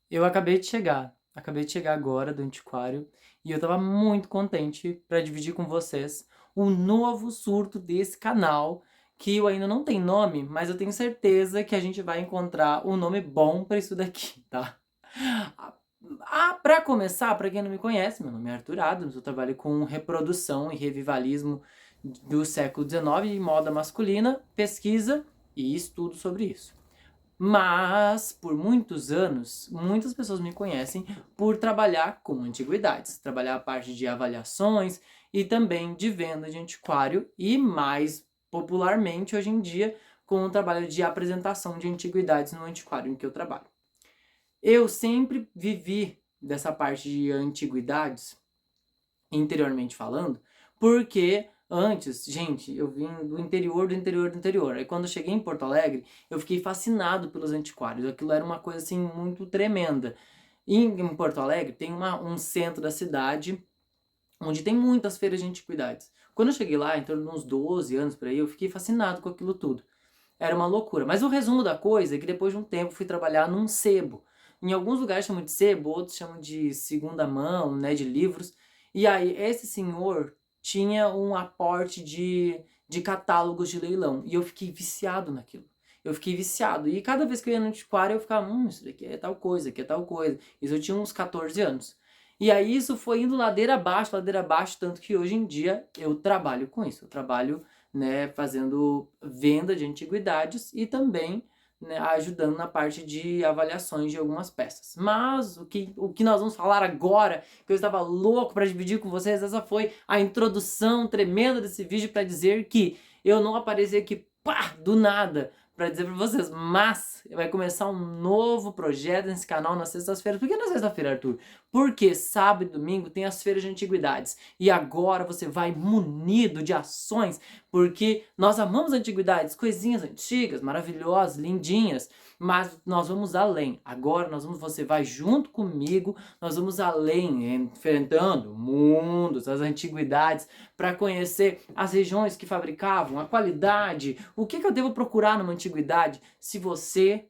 Eu acabei de chegar agora do antiquário e eu tava muito contente para dividir com vocês o novo surto desse canal, que eu ainda não tem nome, mas eu tenho certeza que a gente vai encontrar um nome bom para isso daqui, tá? Para começar, para quem não me conhece, meu nome é Arthur Adams, eu trabalho com reprodução e revivalismo do século XIX em moda masculina, pesquisa e estudo sobre isso. Mas, por muitos anos, muitas pessoas me conhecem por trabalhar com antiguidades, trabalhar a parte de avaliações e também de venda de antiquário e, mais popularmente, hoje em dia, com o trabalho de apresentação de antiguidades no antiquário em que eu trabalho. Eu sempre vivi dessa parte de antiguidades, interiormente falando, porque antes, gente, eu vim do interior, do interior, do interior. Aí quando eu cheguei em Porto Alegre, eu fiquei fascinado pelos antiquários. Aquilo era uma coisa assim muito tremenda. Em Porto Alegre tem um centro da cidade onde tem muitas feiras de antiguidades. Quando eu cheguei lá, em torno de uns 12 anos por aí, eu fiquei fascinado com aquilo tudo. Era uma loucura. Mas o resumo da coisa é que depois de um tempo fui trabalhar num sebo. Em alguns lugares chamam de sebo, outros chamam de segunda mão, né, de livros. E aí, esse senhor tinha um aporte de catálogos de leilão. E eu fiquei viciado naquilo. Eu fiquei viciado. E cada vez que eu ia no antiquário, eu ficava, isso daqui é tal coisa, aqui é tal coisa. Isso eu tinha uns 14 anos. E aí isso foi indo ladeira abaixo, tanto que hoje em dia eu trabalho com isso. Eu trabalho, né, fazendo venda de antiguidades e também, né, ajudando na parte de avaliações de algumas peças. Mas o que nós vamos falar agora, que eu estava louco para dividir com vocês, essa foi a introdução tremenda desse vídeo para dizer que eu não apareci aqui, pá, do nada, para dizer para vocês, mas vai começar um novo projeto nesse canal nas sextas-feiras. Por que na sexta-feira, Arthur? Porque sábado e domingo tem as feiras de antiguidades. E agora você vai munido de ações, porque nós amamos antiguidades, coisinhas antigas, maravilhosas, lindinhas, mas nós vamos além. Agora você vai junto comigo, nós vamos além, enfrentando mundos, as antiguidades, para conhecer as regiões que fabricavam, a qualidade, o que eu devo procurar numa antiguidade. Se você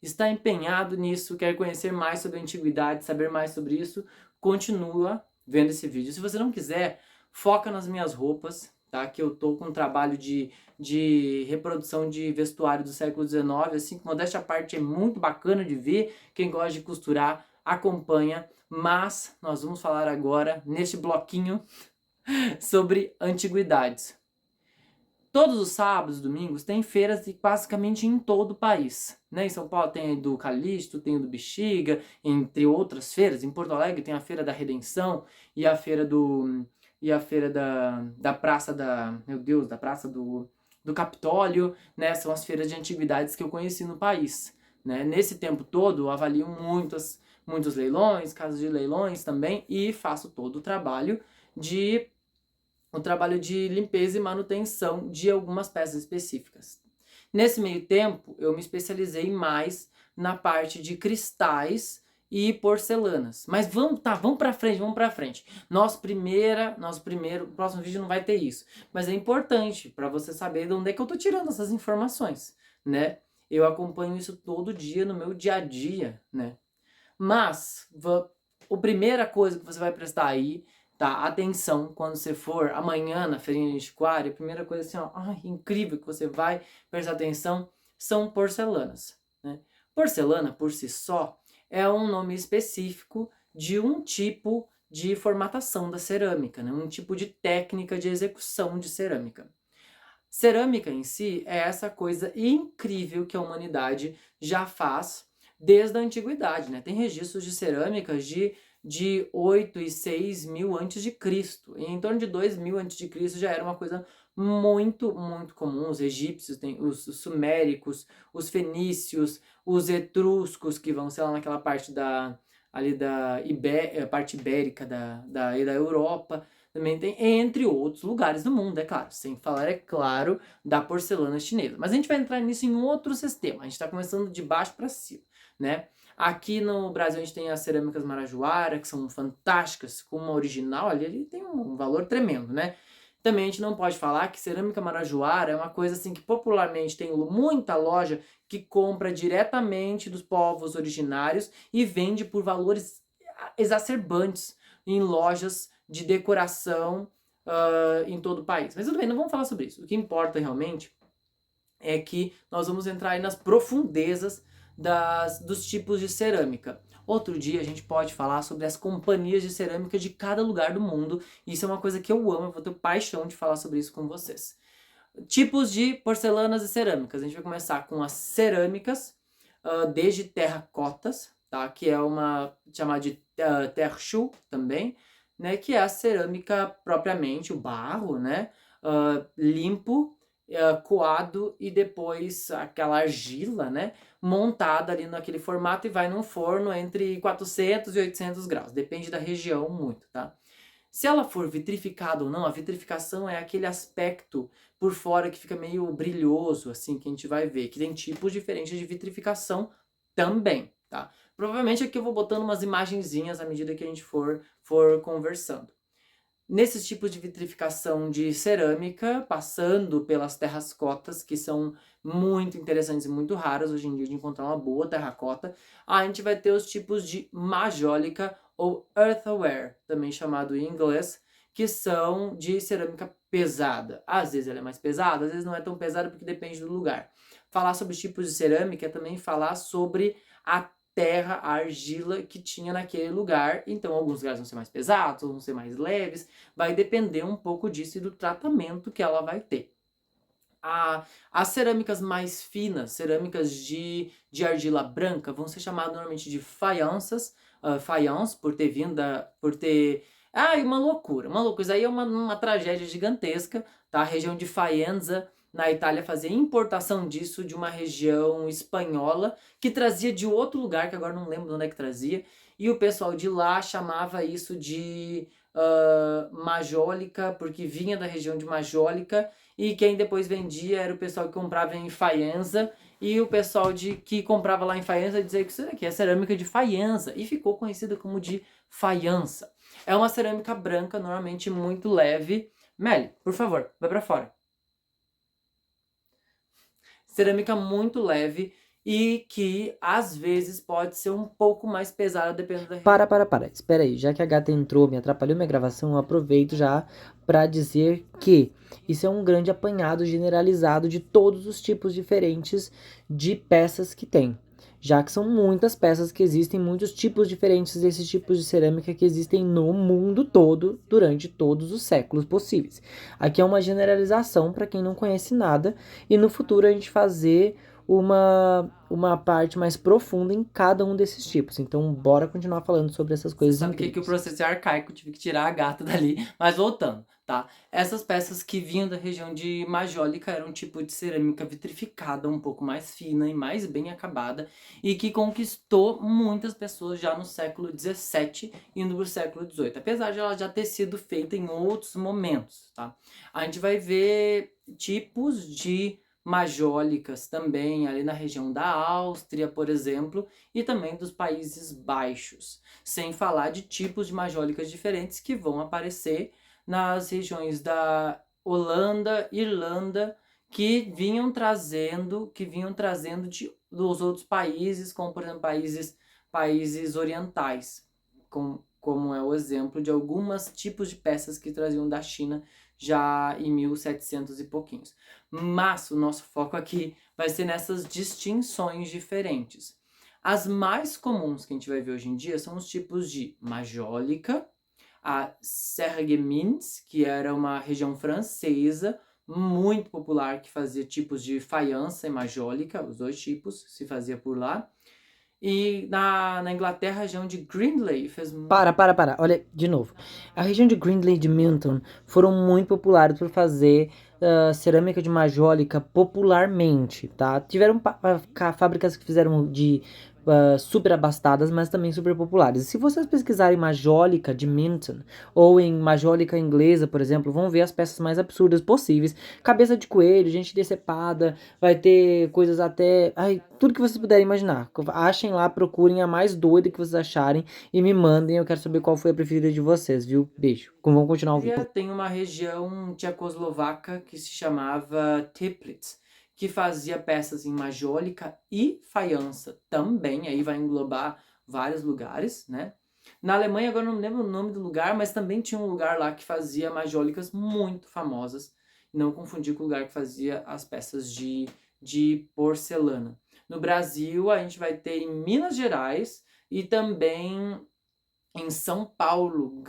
está empenhado nisso, quer conhecer mais sobre a antiguidade, saber mais sobre isso, continua vendo esse vídeo. Se você não quiser, foca nas minhas roupas, tá? Que eu tô com um trabalho de reprodução de vestuário do século XIX, assim, que modéstia à parte é muito bacana de ver. Quem gosta de costurar, acompanha. Mas nós vamos falar agora, neste bloquinho, sobre antiguidades. Todos os sábados e domingos tem feiras basicamente em todo o país. Né? Em São Paulo tem a do Calixto, tem a do Bexiga, entre outras feiras. Em Porto Alegre tem a Feira da Redenção e a feira da Praça meu Deus, da Praça do Capitólio, né? São as feiras de antiguidades que eu conheci no país. Né? Nesse tempo todo eu avalio muitos leilões, casas de leilões também, e faço todo o trabalho de limpeza e manutenção de algumas peças específicas. Nesse meio tempo, eu me especializei mais na parte de cristais e porcelanas. Mas vamos pra frente, vamos pra frente. O próximo vídeo não vai ter isso. Mas é importante para você saber de onde é que eu tô tirando essas informações, né? Eu acompanho isso todo dia no meu dia a dia, né? Mas, a primeira coisa que você vai prestar aí, tá? Atenção, quando você for amanhã na feirinha de antiquário, a primeira coisa assim, ó, incrível que você vai prestar atenção, são porcelanas, né? Porcelana, por si só, é um nome específico de um tipo de formatação da cerâmica, né? Um tipo de técnica de execução de cerâmica. Cerâmica em si é essa coisa incrível que a humanidade já faz desde a antiguidade, né? Tem registros de cerâmicas de 8 e 6 mil antes de Cristo. E em torno de 2 mil antes de Cristo já era uma coisa muito, muito comum. Os egípcios, os suméricos, os fenícios, os etruscos, que vão, sei lá, naquela parte ali da parte ibérica da Europa. Também tem, entre outros lugares do mundo, é claro. Sem falar, é claro, da porcelana chinesa. Mas a gente vai entrar nisso em outro sistema. A gente está começando de baixo para cima, né? Aqui no Brasil a gente tem as cerâmicas marajoara, que são fantásticas, com uma original ali tem um valor tremendo, né? Também a gente não pode falar que cerâmica marajoara é uma coisa assim que popularmente tem muita loja que compra diretamente dos povos originários e vende por valores exacerbantes em lojas de decoração em todo o país. Mas tudo bem, não vamos falar sobre isso. O que importa realmente é que nós vamos entrar aí nas profundezas dos tipos de cerâmica. Outro dia a gente pode falar sobre as companhias de cerâmica de cada lugar do mundo. Isso é uma coisa que eu amo, eu vou ter paixão de falar sobre isso com vocês. Tipos de porcelanas e cerâmicas. A gente vai começar com as cerâmicas, desde terracotas, tá? Que é uma chamada de terchu também, né? Que é a cerâmica propriamente, o barro, né? Limpo, coado e depois aquela argila, né? Montada ali naquele formato e vai num forno entre 400 e 800 graus. Depende da região muito, tá? Se ela for vitrificada ou não, a vitrificação é aquele aspecto por fora que fica meio brilhoso, assim, que a gente vai ver. Que tem tipos diferentes de vitrificação também, tá? Provavelmente aqui eu vou botando umas imagenzinhas à medida que a gente for conversando. Nesses tipos de vitrificação de cerâmica, passando pelas terracotas, que são muito interessantes e muito raras hoje em dia de encontrar uma boa terracota, a gente vai ter os tipos de majólica ou earthenware, também chamado em inglês, que são de cerâmica pesada. Às vezes ela é mais pesada, às vezes não é tão pesada porque depende do lugar. Falar sobre os tipos de cerâmica é também falar sobre a terra, a argila que tinha naquele lugar. Então, alguns lugares vão ser mais pesados, vão ser mais leves. Vai depender um pouco disso e do tratamento que ela vai ter. As cerâmicas mais finas, cerâmicas de argila branca, vão ser chamadas normalmente de faianças, faiance, por ter vindo por ter... uma loucura, uma loucura. Isso aí é uma tragédia gigantesca, tá? A região de Faenza, na Itália, fazia importação disso de uma região espanhola, que trazia de outro lugar, que agora não lembro de onde é que trazia, e o pessoal de lá chamava isso de majólica, porque vinha da região de Majólica, e quem depois vendia era o pessoal que comprava em Faenza, e o pessoal que comprava lá em Faenza dizia que isso aqui é cerâmica de Faenza, e ficou conhecida como de faiança. É uma cerâmica branca, normalmente muito leve. Melly, por favor, vai pra fora. Cerâmica muito leve e que às vezes pode ser um pouco mais pesada dependendo da região. Para. Espera aí, já que a gata entrou, me atrapalhou minha gravação, eu aproveito já para dizer que isso é um grande apanhado generalizado de todos os tipos diferentes de peças que tem. Já que são muitas peças que existem, muitos tipos diferentes desses tipos de cerâmica que existem no mundo todo durante todos os séculos possíveis. Aqui é uma generalização para quem não conhece nada e no futuro a gente fazer uma parte mais profunda em cada um desses tipos. Então, bora continuar falando sobre essas coisas Sabe que o processo é arcaico, tive que tirar a gata dali, mas voltando, tá? Essas peças que vinham da região de Majólica eram um tipo de cerâmica vitrificada, um pouco mais fina e mais bem acabada, e que conquistou muitas pessoas já no século XVII, indo pro século XVIII, apesar de ela já ter sido feita em outros momentos, tá? A gente vai ver tipos de majólicas também ali na região da Áustria, por exemplo, e também dos Países Baixos, sem falar de tipos de majólicas diferentes que vão aparecer nas regiões da Holanda, Irlanda, que vinham trazendo dos outros países, como por exemplo países orientais, como é o exemplo de alguns tipos de peças que traziam da China já em 1700 e pouquinhos. Mas o nosso foco aqui vai ser nessas distinções diferentes. As mais comuns que a gente vai ver hoje em dia são os tipos de majólica, a Sarreguemines, que era uma região francesa muito popular que fazia tipos de faiança e majólica, os dois tipos se fazia por lá. E na Inglaterra, a região de Grindlay fez... Para. Olha, de novo. A região de Grindlay e de Milton foram muito populares por fazer cerâmica de majólica popularmente, tá? Tiveram fábricas que fizeram de super abastadas, mas também super populares. Se vocês pesquisarem Majólica de Minton ou em Majólica inglesa, por exemplo, vão ver as peças mais absurdas possíveis. Cabeça de coelho, gente decepada, vai ter coisas até... Ai, tudo que vocês puderem imaginar. Achem lá, procurem a mais doida que vocês acharem e me mandem. Eu quero saber qual foi a preferida de vocês, viu? Beijo. Vamos continuar o vídeo. Tem uma região tchecoslovaca que se chamava Teplitz, que fazia peças em majólica e faiança também, aí vai englobar vários lugares, né? Na Alemanha, agora não me lembro o nome do lugar, mas também tinha um lugar lá que fazia majólicas muito famosas, não confundir com o lugar que fazia as peças de porcelana. No Brasil, a gente vai ter em Minas Gerais e também em São Paulo,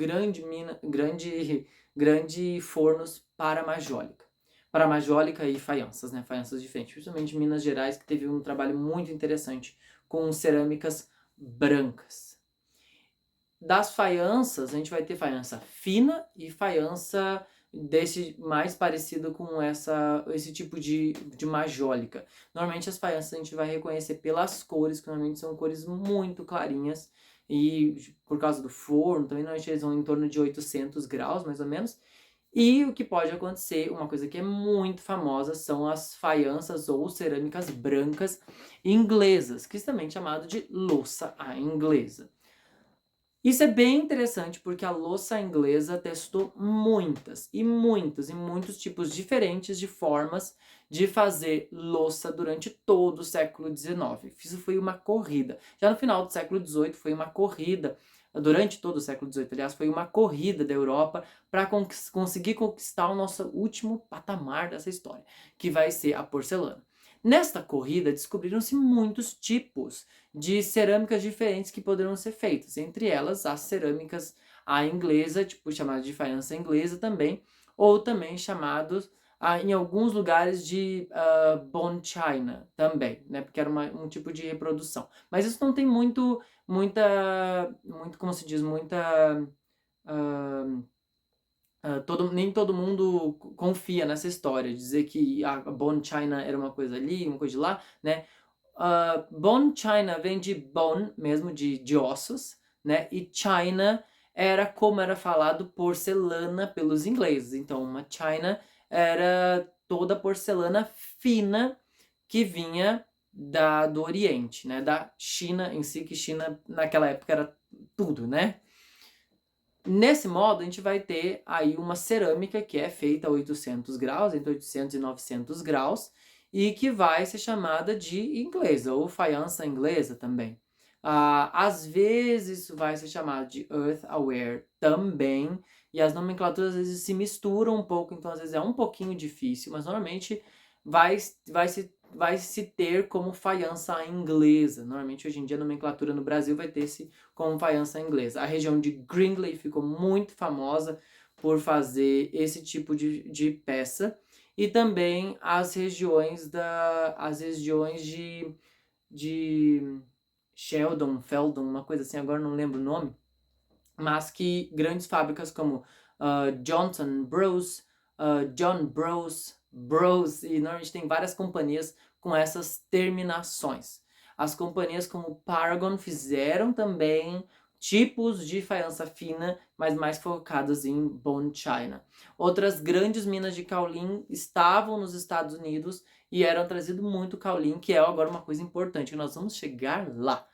grande fornos para majólica e faianças, né? Faianças diferentes, principalmente em Minas Gerais, que teve um trabalho muito interessante com cerâmicas brancas. Das faianças, a gente vai ter faiança fina e faiança desse mais parecido com esse tipo de majólica. Normalmente as faianças a gente vai reconhecer pelas cores, que normalmente são cores muito clarinhas, e por causa do forno, também normalmente eles vão em torno de 800 graus, mais ou menos. E o que pode acontecer, uma coisa que é muito famosa, são as faianças ou cerâmicas brancas inglesas, que é também chamado de louça à inglesa. Isso é bem interessante porque a louça inglesa testou muitos tipos diferentes de formas de fazer louça durante todo o século XIX. Isso foi uma corrida. Já no final do século XVIII foi uma corrida, durante todo o século XVIII, aliás, foi uma corrida da Europa para conseguir conquistar o nosso último patamar dessa história, que vai ser a porcelana. Nesta corrida, descobriram-se muitos tipos de cerâmicas diferentes que poderiam ser feitas, entre elas as cerâmicas à inglesa, tipo chamada de faiança inglesa também, ou também chamados em alguns lugares de bone china também, né, porque era um tipo de reprodução. Mas isso não tem muito, como se diz, nem todo mundo confia nessa história, dizer que a bone china era uma coisa ali, uma coisa de lá, né? Bone china vem de bone mesmo, de ossos, né? E china era como era falado porcelana pelos ingleses. Então, uma china era toda porcelana fina que vinha do Oriente, né? Da China em si, que China naquela época era tudo, né? Nesse modo, a gente vai ter aí uma cerâmica que é feita a 800 graus, entre 800 e 900 graus, e que vai ser chamada de inglesa, ou faiança inglesa também. Às vezes isso vai ser chamado de earthenware também, e as nomenclaturas às vezes se misturam um pouco, então às vezes é um pouquinho difícil, mas normalmente vai se ter como faiança inglesa. Normalmente hoje em dia a nomenclatura no Brasil vai ter-se como faiança inglesa. A região de Gringley ficou muito famosa por fazer esse tipo de peça, e também as regiões de Sheldon, Feldon, uma coisa assim, agora não lembro o nome, mas que grandes fábricas como Johnson Bros, John Bros, e normalmente tem várias companhias com essas terminações. As companhias como Paragon fizeram também tipos de faiança fina, mas mais focadas em bone china. Outras grandes minas de kaolin estavam nos Estados Unidos e eram trazido muito kaolin, que é agora uma coisa importante, que nós vamos chegar lá.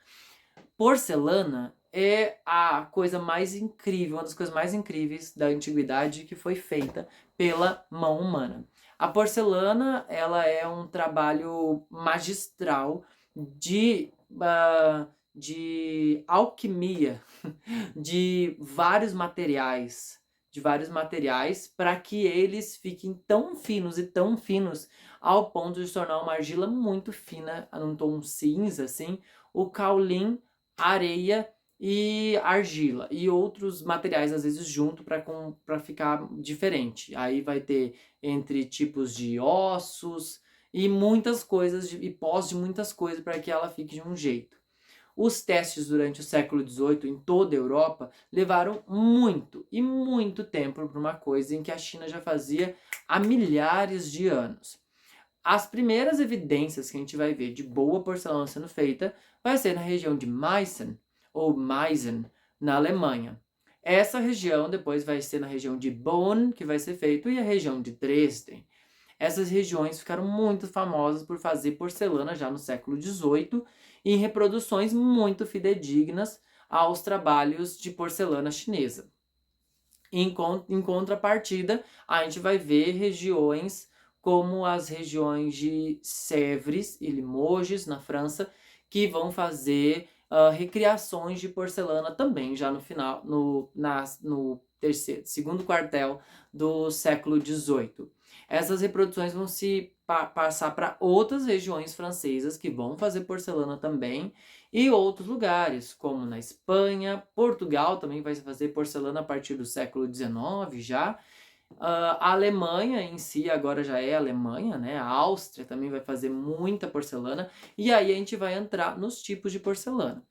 Porcelana é a coisa mais incrível, uma das coisas mais incríveis da antiguidade que foi feita pela mão humana. A porcelana, ela é um trabalho magistral de alquimia, de vários materiais, para que eles fiquem tão finos ao ponto de se tornar uma argila muito fina, num tom cinza, assim, o kaolin, areia e argila, e outros materiais às vezes junto para ficar diferente. Aí vai ter entre tipos de ossos e muitas coisas, e pós de muitas coisas para que ela fique de um jeito. Os testes durante o século XVIII em toda a Europa levaram muito tempo para uma coisa em que a China já fazia há milhares de anos. As primeiras evidências que a gente vai ver de boa porcelana sendo feita vai ser na região de Meissen, ou Meissen, na Alemanha. Essa região depois vai ser na região de Bonn, que vai ser feito, e a região de Dresden. Essas regiões ficaram muito famosas por fazer porcelana já no século XVIII e em reproduções muito fidedignas aos trabalhos de porcelana chinesa. Em contrapartida, a gente vai ver regiões como as regiões de Sèvres e Limoges, na França, que vão fazer recriações de porcelana também, já no final, no segundo quartel do século XVIII. Essas reproduções vão se passar para outras regiões francesas que vão fazer porcelana também, e outros lugares, como na Espanha, Portugal também vai fazer porcelana a partir do século XIX já. A Alemanha em si agora já é Alemanha, né? A Áustria também vai fazer muita porcelana. E aí a gente vai entrar nos tipos de porcelana.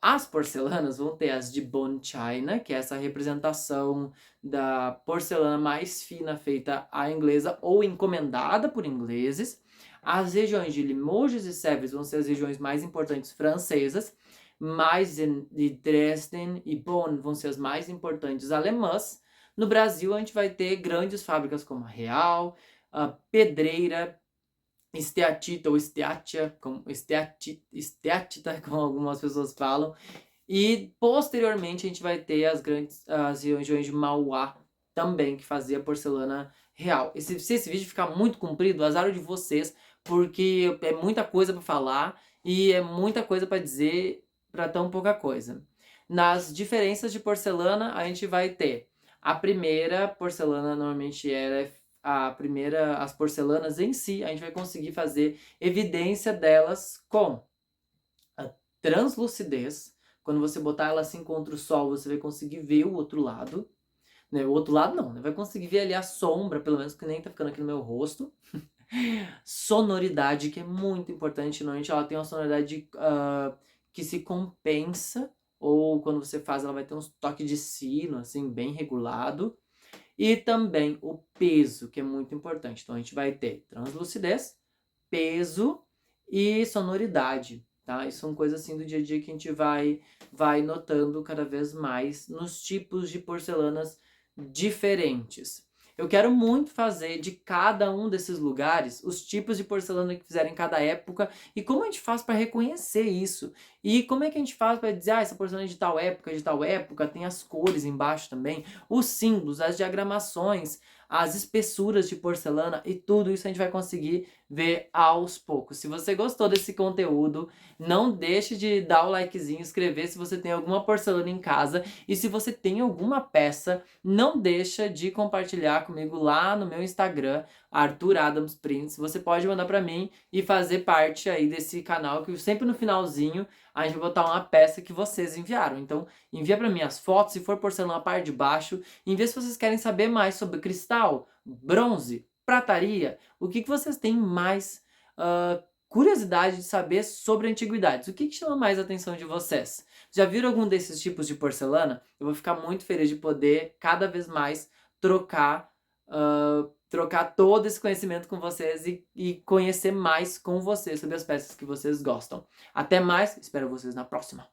As porcelanas vão ter as de Bonn China, que é essa representação da porcelana mais fina feita à inglesa ou encomendada por ingleses. As regiões de Limoges e Sèvres vão ser as regiões mais importantes francesas. Meissen, de Dresden e Bonn vão ser as mais importantes alemãs. No Brasil, a gente vai ter grandes fábricas como a Real, a Pedreira, Esteatita ou Esteatia, Esteatita, como algumas pessoas falam. E posteriormente a gente vai ter as regiões de Mauá também, que fazia porcelana real. Se esse vídeo ficar muito comprido, azar de vocês, porque é muita coisa para falar e é muita coisa para dizer para tão pouca coisa. Nas diferenças de porcelana, a gente vai ter a primeira porcelana, normalmente as porcelanas em si, a gente vai conseguir fazer evidência delas com a translucidez. Quando você botar ela assim contra o sol, você vai conseguir ver o outro lado. Né? O outro lado não, né? Vai conseguir ver ali a sombra, pelo menos que nem tá ficando aqui no meu rosto. Sonoridade, que é muito importante. Normalmente ela tem uma sonoridade que se compensa, ou quando você faz ela vai ter uns toques de sino, assim, bem regulado. E também o peso, que é muito importante. Então a gente vai ter translucidez, peso e sonoridade, tá? Isso são coisas assim do dia a dia que a gente vai notando cada vez mais nos tipos de porcelanas diferentes. Eu quero muito fazer de cada um desses lugares os tipos de porcelana que fizeram em cada época e como a gente faz para reconhecer isso. E como é que a gente faz para dizer, essa porcelana é de tal época, tem as cores embaixo também, os símbolos, as diagramações, as espessuras de porcelana e tudo isso a gente vai conseguir ver aos poucos. Se você gostou desse conteúdo, não deixe de dar o likezinho, escrever se você tem alguma porcelana em casa e se você tem alguma peça, não deixa de compartilhar comigo lá no meu Instagram, Arthur Adams Prints. Você pode mandar para mim e fazer parte aí desse canal que sempre no finalzinho a gente vai botar uma peça que vocês enviaram. Então, envia para mim as fotos, se for porcelana na parte de baixo, envia se vocês querem saber mais sobre cristal, bronze, prataria, o que vocês têm mais curiosidade de saber sobre antiguidades. O que chama mais a atenção de vocês? Já viram algum desses tipos de porcelana? Eu vou ficar muito feliz de poder cada vez mais trocar todo esse conhecimento com vocês e conhecer mais com vocês sobre as peças que vocês gostam. Até mais, espero vocês na próxima.